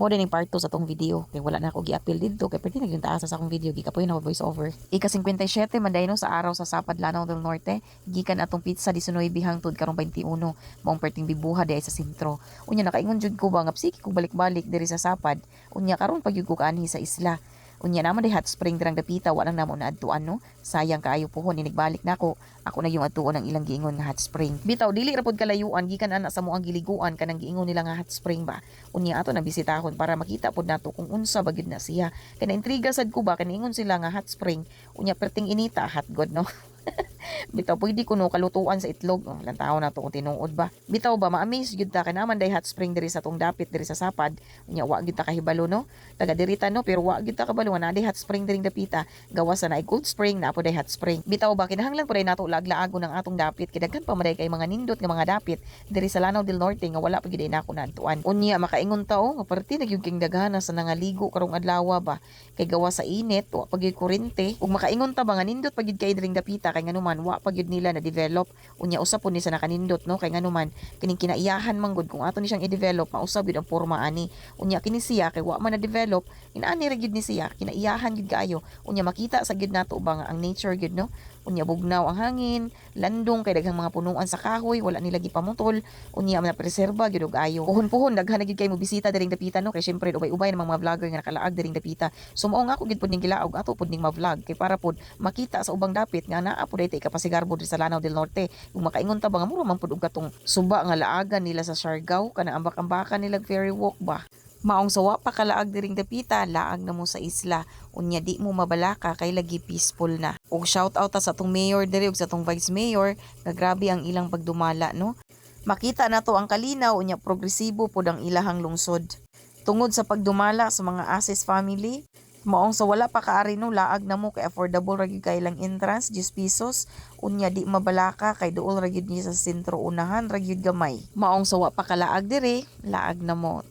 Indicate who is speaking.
Speaker 1: Mo din yung part 2 sa tong video. Kay wala na ako gi-appeal dito. Kay pwede naging taasa sa akong video. Gikapoy na voice over. Ika-57 manday no sa araw sa Sapad Lanao del Norte. Gikan atong pizza 19 hangtod karong 21. Maong perting bibuha di ay sa sentro. Unya nakaingon jud ko ba nga psiki ko balik-balik diri sa Sapad. Unya karon pagyud ko kaanhi sa isla. Unya naman di hot spring dirang dapita wala namo na adtuan no. Sayang kaayo pohon inigbalik nako. Ako na yung adtuon ang ilang giingon nga hot spring. Bitaw dili ra pod kalayuan gikan ana sa moang giliguan kanang giingon nila nga hot spring ba. Unya ato na bisitahon para makita pod nato kung unsa ba gyud na siya. Kay naintriga sad ko ba kaniingon sila nga hot spring. Unya perting inita hot god no. Bitaw pwede ko no kalutuan sa itlog. Ilang taon na to kung tinuod ba. Bitaw ba ma-amaze gyud ta kay naman day hot spring diri sa tong dapit diri sa Sapad. Unya wa gyud ta kahibalo no. Taga diri ta no pero wa gyud ta kabalo na day hot spring diring dapita. Gawas na ay cold spring na po day hot spring. Bitaw ba kinahanglan po day nato laglaago ng atong dapit kay daghan pa maday kay mga nindot nga mga dapit diri sa Lanao del Norte nga wala pa gyud nako naadtuan. Unya makaingon ta nga perti nagyud king daghana sa nangaligo karong adlaw ba. Kay gawas sa init wa pa gyud kuryente ug makaingon ta ba nga nindot pa gyud kay diring dapita kay nganuman wa pa gyud nila na develop. Unya usab po ni sa nakanindot no kay nganuman kining kinaiyahan man gud kung ato ni siyang i-develop mausab gyud ang porma ani. Unya kini siya kay wa man na develop inaani ra gyud ni siya kinaiyahan gyud kaayo. Unya makita sa gyud nato ba nga ang nature gyud no. Unya bugnaw ang hangin, landong kay daghang mga punuan sa kahoy, wala nila gipamutol. Unya na preserba gyud og ayo. Puhon-puhon daghan gyud kay mo bisita diring dapita no kay syempre ubay-ubay ng mga vlogger nga nakalaag diring dapita. So mao nga ako gyud pud ning gilaog ato pud ning ma-vlog kay para pud makita sa ubang dapit nga naa pud ay kapasigarbo diri sa Lanao del Norte. Kung makaingon ta ba nga mura man pud og katong suba nga laagan nila sa Siargao kana ambak-ambakan nila ferry walk ba. Maong sawa pa kalaag diring dapita, laag na mo sa isla. Unya di mo mabalaka kay lagi peaceful na. Og shout out ta sa atong mayor diri ug sa atong vice mayor, nga grabe ang ilang pagdumala no. Makita nato ang kalinaw unya progresibo pod ang ilahang lungsod. Tungod sa pagdumala sa mga Asis family, maong sa wala pa kaari no laag na mo kay affordable ra gyud kay lang entrance 10 pesos. Unya di mabalaka kay duol ra gyud ni sa sentro unahan ra gyud gamay. Maong sa wa pa kalaag diri, laag na mo.